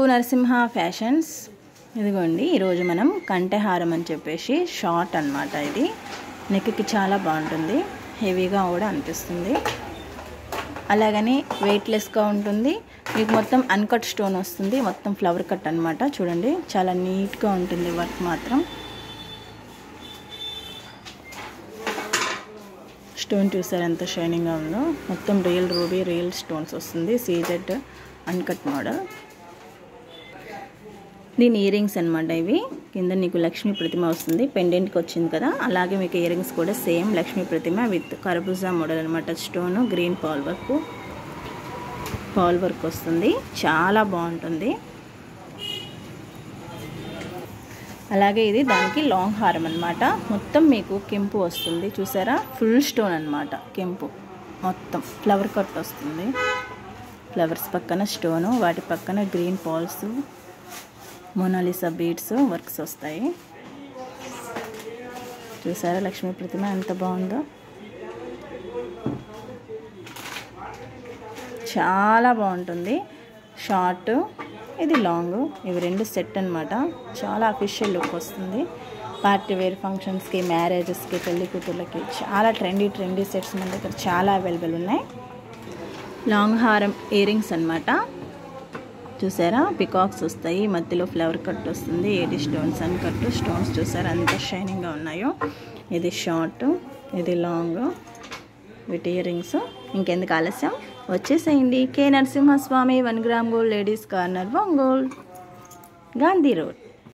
Narasimha fashions ఇదిగోండి ఈరోజు మనం కంఠహారం అని చెప్పేసి షార్ట్ అన్నమాట. ఇది నెక్కి చాలా బాగుంటుంది, హెవీగా కూడా అనిపిస్తుంది, అలాగని వెయిట్లెస్గా ఉంటుంది. మీకు మొత్తం అన్కట్ స్టోన్ వస్తుంది, మొత్తం ఫ్లవర్ కట్ అన్నమాట. చూడండి చాలా నీట్గా ఉంటుంది వర్క్ మాత్రం. స్టోన్ చూసారు ఎంత షైనింగ్గా ఉందో. మొత్తం రియల్ రూబీ రియల్ స్టోన్స్ వస్తుంది, సీజెడ్ అన్కట్ మోడల్. దీని ఇయర్ రింగ్స్ అనమాట. ఇవి కింద నీకు లక్ష్మీ ప్రతిమ వస్తుంది, పెండెంట్కి వచ్చింది కదా, అలాగే మీకు ఇయర్ రింగ్స్ కూడా సేమ్ లక్ష్మీ ప్రతిమ విత్ కర్బూజా మోడల్ అనమాట. స్టోను గ్రీన్ పాల్ వర్క్ వస్తుంది, చాలా బాగుంటుంది. అలాగే ఇది దానికి లాంగ్ హారం అనమాట. మొత్తం మీకు కెంపు వస్తుంది, చూసారా, ఫుల్ స్టోన్ అనమాట. కెంపు మొత్తం ఫ్లవర్ కట్ వస్తుంది, ఫ్లవర్స్ పక్కన స్టోను, వాటి పక్కన green pearls, Mona Lisa beads works వస్తాయి. చూసారా లక్ష్మీ ప్రతిమ ఎంత బాగుందో, చాలా బాగుంటుంది. షార్ట్ ఇది లాంగ్, ఇవి రెండు సెట్ అనమాట. చాలా అఫీషియల్ లుక్ వస్తుంది. పార్టీ వేర్ ఫంక్షన్స్కి, మ్యారేజెస్కి, పెళ్లి కూతుర్లకి చాలా ట్రెండీ సెట్స్ మన దగ్గర చాలా అవైలబుల్ ఉన్నాయి. లాంగ్ హారం ఇయర్ రింగ్స్ అనమాట. చూసారా పికాక్స్ వస్తాయి, మధ్యలో ఫ్లవర్ కట్ వస్తుంది, 80 స్టోన్స్ అని కట్టు స్టోన్స్ చూసారా ఎంత షైనింగ్గా ఉన్నాయో. ఇది షార్ట్, ఇది లాంగ్, వీటి ఇయర్ రింగ్స్. ఇంకెందుకు ఆలస్యం, వచ్చేసేయండి. K Narasimhaswamy 1 gram gold ladies corner, Ongole, Gandhi road.